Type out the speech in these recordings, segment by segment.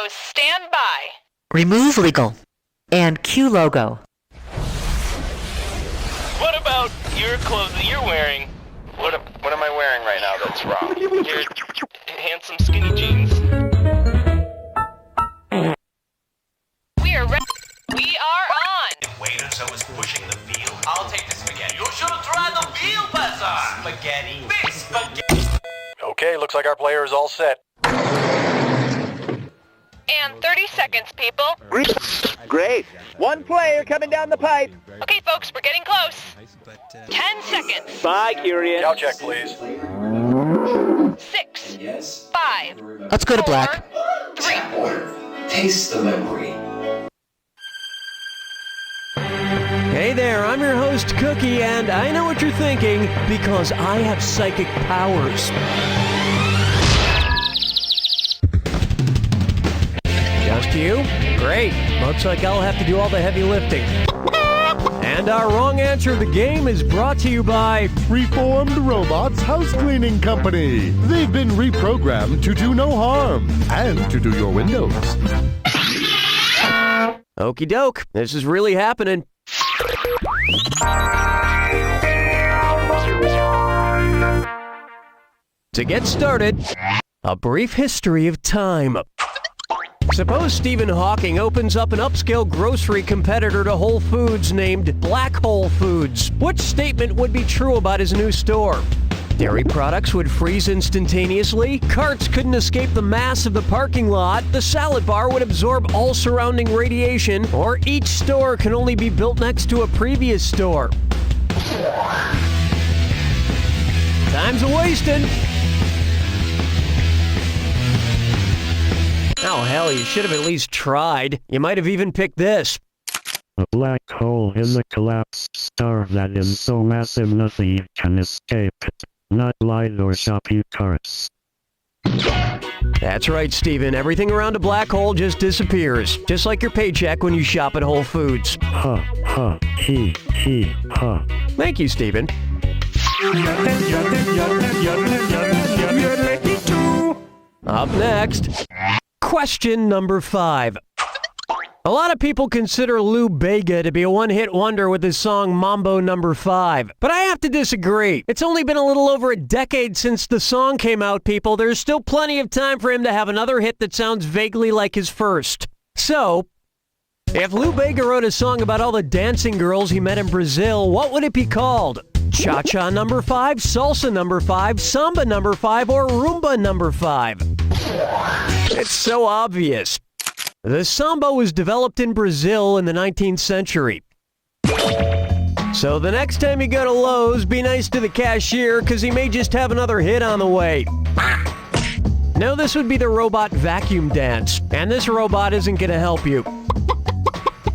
Studios, stand by. Remove legal. And cue logo. What about your clothes that you're wearing? What am I wearing right now that's wrong? Your handsome skinny jeans. We are ready. We are on. Waiter, so is pushing the veal. I'll take the spaghetti. You should have tried the veal, Pezza. Spaghetti. Big spaghetti. Okay, looks like our player is all set. And 30 seconds, people. Great. One player coming down the pipe. Okay, folks, we're getting close. 10 seconds. Bye, Curious. Cow check, please. 6, 5, Let's go to black. 3. Taste the memory. Hey there, I'm your host, Cookie, and I know what you're thinking, because I have psychic powers. Just you? Great. Looks like I'll have to do all the heavy lifting. And our wrong answer of the game is brought to you by Reformed Robots Housecleaning Company. They've been reprogrammed to do no harm and to do your windows. Okie doke. This is really happening. To get started, a brief history of time. Suppose Stephen Hawking opens up an upscale grocery competitor to Whole Foods named Black Hole Foods. Which statement would be true about his new store? Dairy products would freeze instantaneously, carts couldn't escape the mass of the parking lot, the salad bar would absorb all surrounding radiation, or each store can only be built next to a previous store. Time's a-wasting. Oh, hell, you should have at least tried. You might have even picked this. A black hole is a collapsed star that is so massive nothing can escape it. Not light or shopping carts. That's right, Steven. Everything around a black hole just disappears. Just like your paycheck when you shop at Whole Foods. Ha, ha, he, ha. Thank you, Steven. Up next, question number 5. A lot of people consider Lou Bega to be a one-hit wonder with his song Mambo No. 5, but I have to disagree. It's only been a little over a decade since the song came out, people. There's still plenty of time for him to have another hit that sounds vaguely like his first. So, if Lou Bega wrote a song about all the dancing girls he met in Brazil, what would it be called? Cha-Cha No. 5, Salsa No. 5, Samba No. 5, or Rumba No. 5? It's so obvious. The samba was developed in Brazil in the 19th century. So the next time you go to Lowe's, be nice to the cashier, because he may just have another hit on the way. No, this would be the robot vacuum dance, and this robot isn't going to help you.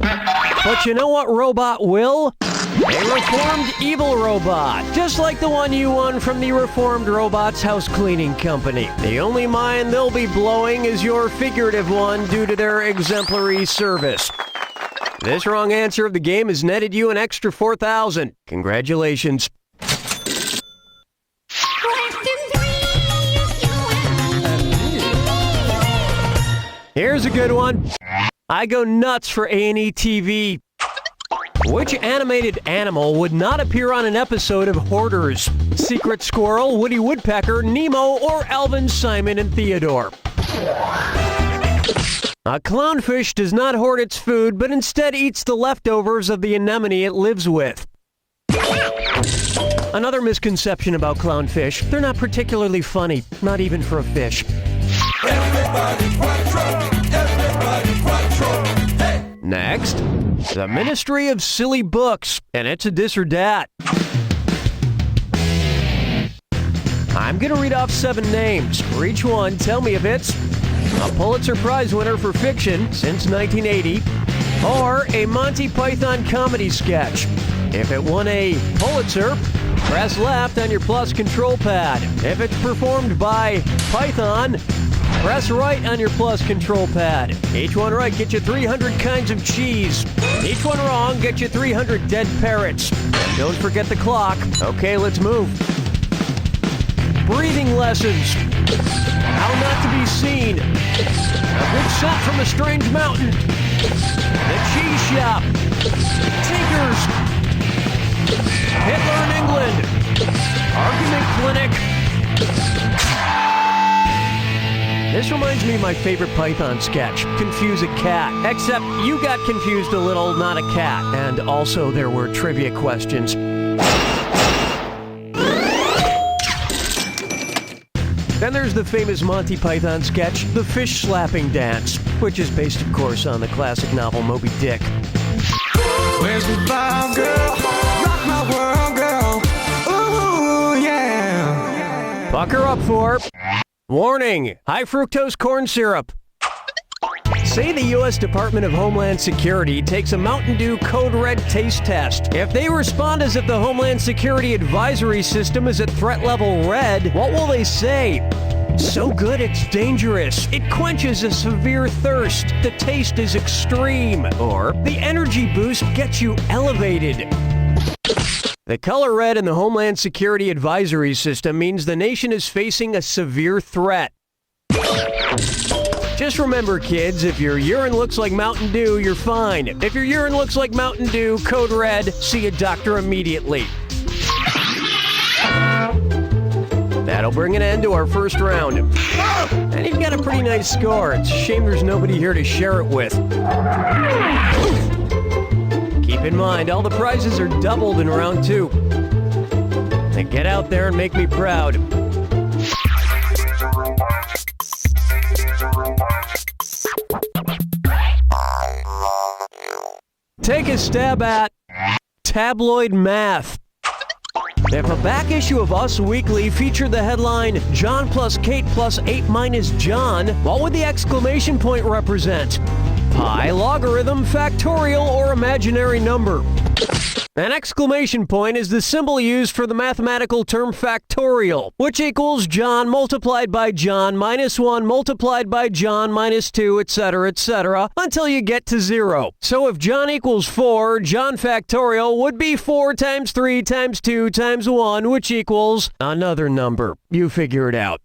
But you know what robot will? A reformed evil robot, just like the one you won from the Reformed Robots House Cleaning Company. The only mind they'll be blowing is your figurative one due to their exemplary service. This wrong answer of the game has netted you an extra 4,000. Congratulations. Here's a good one. I go nuts for A&E TV. Which animated animal would not appear on an episode of Hoarders? Secret Squirrel, Woody Woodpecker, Nemo, or Alvin, Simon, and Theodore? A clownfish does not hoard its food, but instead eats the leftovers of the anemone it lives with. Another misconception about clownfish, they're not particularly funny, not even for a fish. Next, the Ministry of Silly Books, and it's a this or dat. I'm going to read off 7 names. For each one, tell me if it's a Pulitzer Prize winner for fiction since 1980, or a Monty Python comedy sketch. If it won a Pulitzer, press left on your plus control pad. If it's performed by Python, press right on your plus control pad. Each one right gets you 300 kinds of cheese. Each one wrong gets you 300 dead parrots. And don't forget the clock. Okay, let's move. Breathing lessons. How How Not to Be Seen, A Good Shot from a Strange Mountain, The Cheese Shop, Tinkers, Hitler in England, Argument Clinic. This reminds me of my favorite Python sketch, Confuse a Cat. Except you got confused a little, not a cat. And also there were trivia questions. Then there's the famous Monty Python sketch, The Fish Slapping Dance, which is based, of course, on the classic novel Moby Dick. Where's the vibe, girl? Rock my world, girl. Ooh, yeah. Buck her up for... Warning! High fructose corn syrup. Say the U.S. Department of Homeland Security takes a Mountain Dew Code Red taste test. If they respond as if the Homeland Security advisory system is at threat level red, what will they say? So good it's dangerous. It quenches a severe thirst. The taste is extreme. Or, the energy boost gets you elevated. The color red in the Homeland Security advisory system means the nation is facing a severe threat. Just remember, kids, if your urine looks like Mountain Dew, you're fine. If your urine looks like Mountain Dew, code red, see a doctor immediately. That'll bring an end to our first round. And you've got a pretty nice score. It's a shame there's nobody here to share it with. Keep in mind, all the prizes are doubled in round 2. Now get out there and make me proud. Take a stab at tabloid math. If a back issue of Us Weekly featured the headline, John plus Kate plus 8 minus John, what would the exclamation point represent? Pi, logarithm, factorial, or imaginary number? An exclamation point is the symbol used for the mathematical term factorial, which equals John multiplied by John minus 1 multiplied by John minus 2, etc., until you get to 0. So if John equals 4, John factorial would be 4 times 3 times 2 times 1, which equals another number. You figure it out.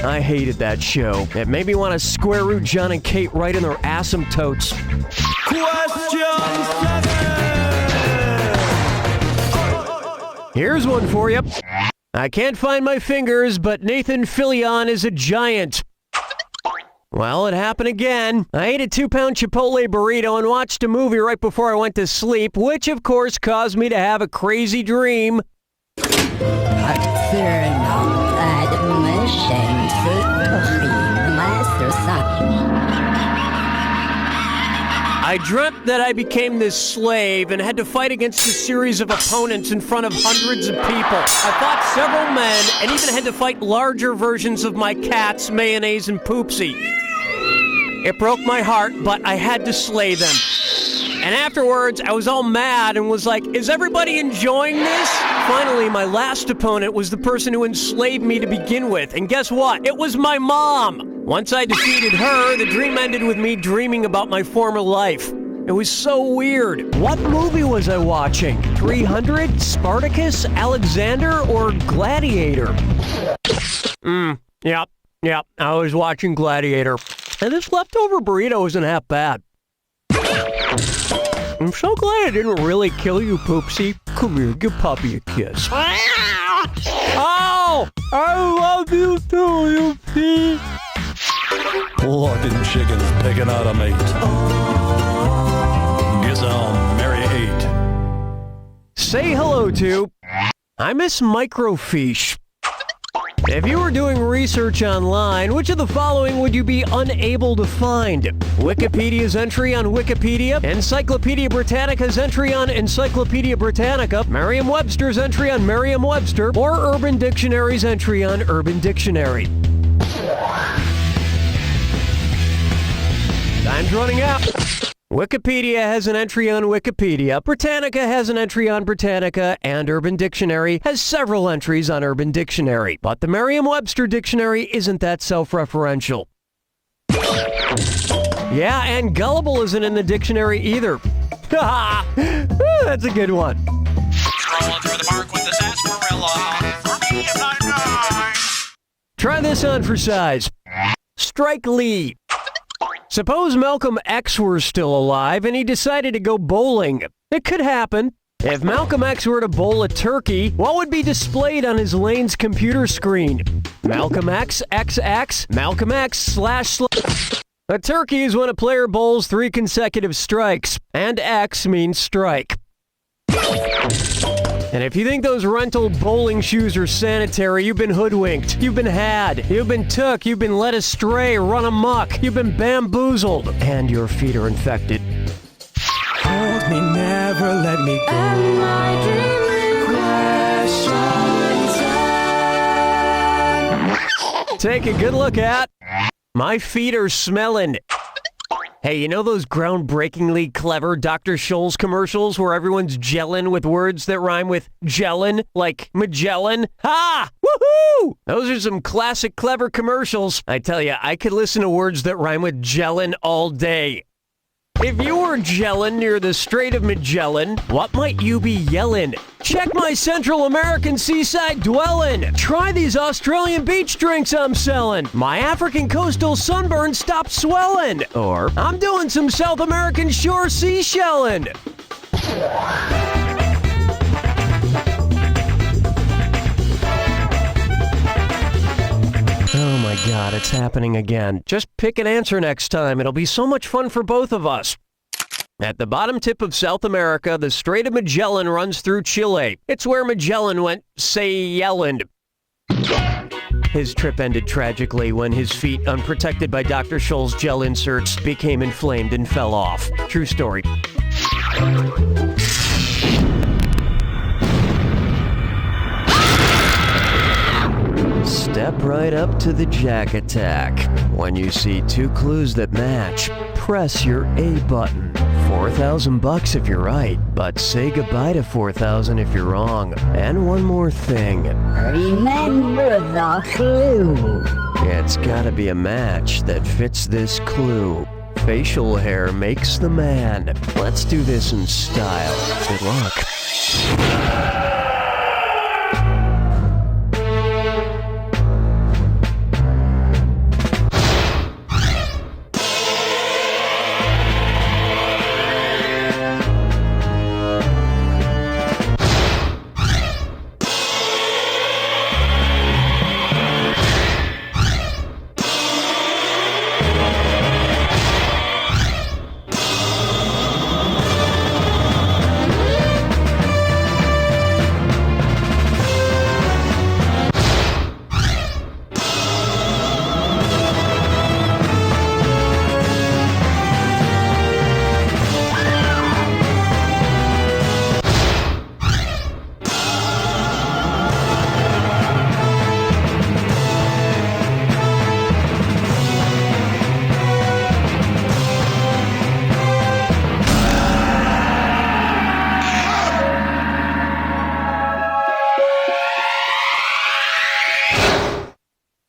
I hated that show. It made me want to square root John and Kate right in their asymptotes. Question 7. Here's one for you. I can't find my fingers, but Nathan Fillion is a giant. Well, it happened again. I ate a 2-pound Chipotle burrito and watched a movie right before I went to sleep, which of course caused me to have a crazy dream. I dreamt that I became this slave and had to fight against a series of opponents in front of hundreds of people. I fought several men and even had to fight larger versions of my cats, Mayonnaise and Poopsie. It broke my heart, but I had to slay them. And afterwards, I was all mad and was like, is everybody enjoying this? Finally, my last opponent was the person who enslaved me to begin with. And guess what? It was my mom. Once I defeated her, the dream ended with me dreaming about my former life. It was so weird. What movie was I watching? 300, Spartacus, Alexander, or Gladiator? Yep, I was watching Gladiator. And this leftover burrito isn't half bad. I'm so glad I didn't really kill you, Poopsie. Come here, give Poppy a kiss. Oh! I love you too, Poopsie. Plucking chickens, picking out a mate. Guess I'll marry 8. Say hello to... I miss microfiche. If you were doing research online, which of the following would you be unable to find? Wikipedia's entry on Wikipedia, Encyclopedia Britannica's entry on Encyclopedia Britannica, Merriam-Webster's entry on Merriam-Webster, or Urban Dictionary's entry on Urban Dictionary. Time's running out. Wikipedia has an entry on Wikipedia, Britannica has an entry on Britannica, and Urban Dictionary has several entries on Urban Dictionary. But the Merriam-Webster Dictionary isn't that self-referential. Yeah, and gullible isn't in the dictionary either. That's a good one. Strolling through the park with the sarsaparilla. For me, if I Try this on for size. Strike Lee. Suppose Malcolm X were still alive and he decided to go bowling. It could happen. If Malcolm X were to bowl a turkey, what would be displayed on his lane's computer screen? Malcolm X, XX, Malcolm X, // A turkey is when a player bowls 3 consecutive strikes, and X means strike. And if you think those rental bowling shoes are sanitary, you've been hoodwinked, you've been had, you've been took, you've been led astray, run amok, you've been bamboozled, and your feet are infected. Hold me, never let me go. Am I dreaming? Take a good look at my feet are smelling. Hey, you know those groundbreakingly clever Dr. Scholl's commercials where everyone's gelling with words that rhyme with gellin', like Magellan? Ha! Woohoo! Those are some classic clever commercials. I tell you, I could listen to words that rhyme with gellin' all day. If you were gelling near the Strait of Magellan, what might you be yelling? Check my Central American seaside dwellin'. Try these Australian beach drinks I'm selling. My African coastal sunburn stopped swelling. Or, I'm doing some South American shore seashelling. Oh my God, it's happening again. Just pick an answer next time. It'll be so much fun for both of us. At the bottom tip of South America, the Strait of Magellan runs through Chile. It's where Magellan went say-yelling. His trip ended tragically when his feet, unprotected by Dr. Scholl's gel inserts, became inflamed and fell off. True story. Step right up to the Jack Attack. When you see 2 clues that match, press your A button. $4,000 if you're right, but say goodbye to $4,000 if you're wrong. And one more thing. Remember the clue. It's gotta be a match that fits this clue. Facial hair makes the man. Let's do this in style. Good luck.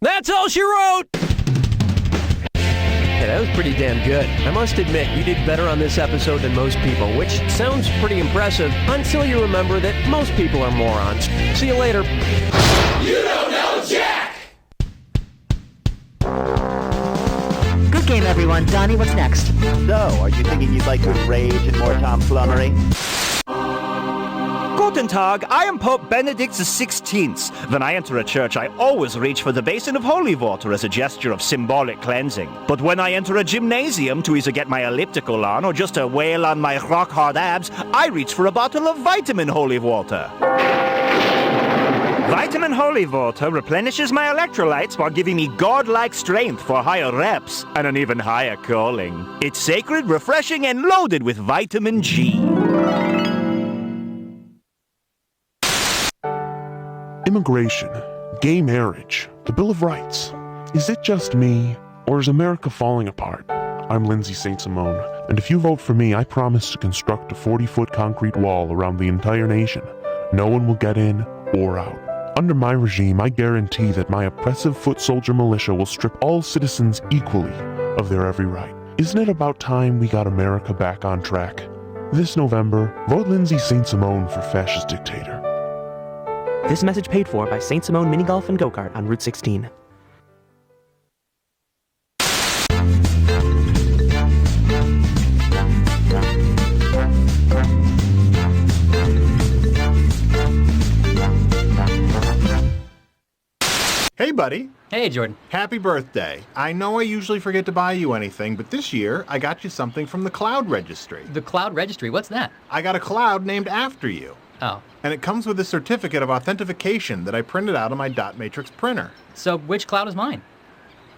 That's all she wrote! Hey, that was pretty damn good. I must admit, you did better on this episode than most people, which sounds pretty impressive until you remember that most people are morons. See you later. You don't know Jack! Good game, everyone. Donnie, what's next? So, are you thinking you'd like to rage in more tomflummery? Guten Tag, I am Pope Benedict XVI. When I enter a church, I always reach for the basin of holy water as a gesture of symbolic cleansing. But when I enter a gymnasium to either get my elliptical on or just to wail on my rock-hard abs, I reach for a bottle of vitamin holy water. Vitamin holy water replenishes my electrolytes while giving me godlike strength for higher reps and an even higher calling. It's sacred, refreshing, and loaded with vitamin G. Immigration, gay marriage, the Bill of Rights. Is it just me, or is America falling apart? I'm Lindsay St. Simone, and if you vote for me, I promise to construct a 40-foot concrete wall around the entire nation. No one will get in or out. Under my regime, I guarantee that my oppressive foot soldier militia will strip all citizens equally of their every right. Isn't it about time we got America back on track? This November, vote Lindsay St. Simone for fascist dictator. This message paid for by St. Simone Mini Golf and Go-Kart on Route 16. Hey, buddy. Hey, Jordan. Happy birthday. I know I usually forget to buy you anything, but this year I got you something from the Cloud Registry. The Cloud Registry? What's that? I got a cloud named after you. Oh. And it comes with a certificate of authentication that I printed out on my dot matrix printer. So which cloud is mine?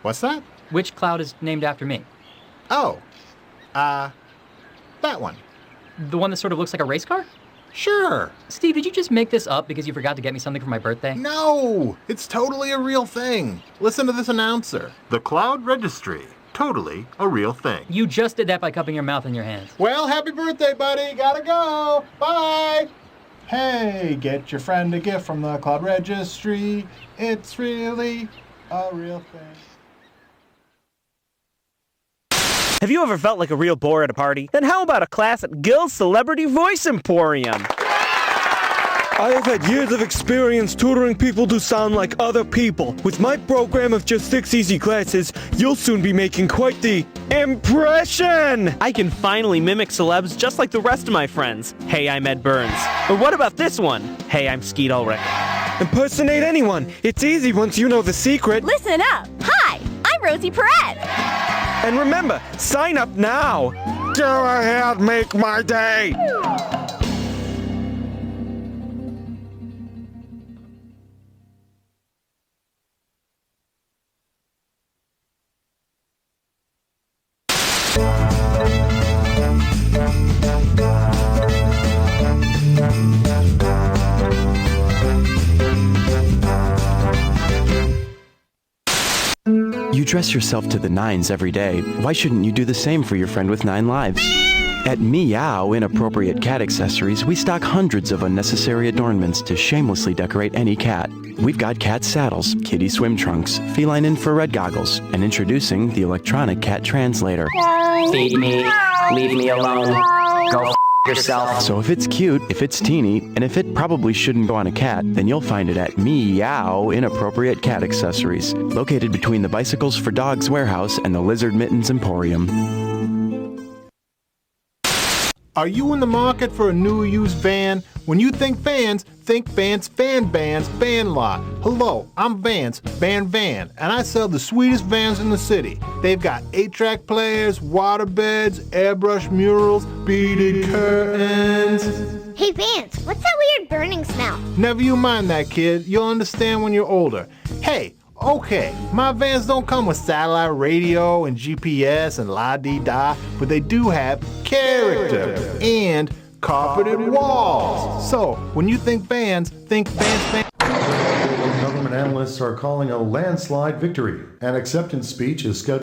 What's that? Which cloud is named after me? Oh. That one. The one that sort of looks like a race car? Sure. Steve, did you just make this up because you forgot to get me something for my birthday? No! It's totally a real thing. Listen to this announcer. The Cloud Registry. Totally a real thing. You just did that by cupping your mouth in your hands. Well, happy birthday, buddy. Gotta go. Bye. Hey, get your friend a gift from the Cloud Registry. It's really a real thing. Have you ever felt like a real bore at a party? Then how about a class at Gil's Celebrity Voice Emporium? I have had years of experience tutoring people to sound like other people. With my program of just 6 easy classes, you'll soon be making quite the impression! I can finally mimic celebs just like the rest of my friends. Hey, I'm Ed Burns. Or what about this one? Hey, I'm Skeet Ulrich. Impersonate anyone. It's easy once you know the secret. Listen up. Hi, I'm Rosie Perez. And remember, sign up now. Go ahead, make my day. You dress yourself to the nines every day. Why shouldn't you do the same for your friend with 9 lives? At Meow Inappropriate Cat Accessories, we stock hundreds of unnecessary adornments to shamelessly decorate any cat. We've got cat saddles, kitty swim trunks, feline infrared goggles, and introducing the electronic cat translator. Feed me. Leave me alone. Go yourself. So if it's cute, if it's teeny, and if it probably shouldn't go on a cat, then you'll find it at Meow Inappropriate Cat Accessories, located between the Bicycles for Dogs warehouse and the Lizard Mittens Emporium. Are you in the market for a new used van? When you think Vans Van Lot. Hello, I'm Vance, Van, and I sell the sweetest vans in the city. They've got 8-track players, water beds, airbrush murals, beaded curtains. Hey Vance, what's that weird burning smell? Never you mind that, kid. You'll understand when you're older. Hey, okay, my vans don't come with satellite radio and GPS and la-dee-da, but they do have character and carpeted walls. So, when you think Vans. Government analysts are calling a landslide victory. An acceptance speech is scheduled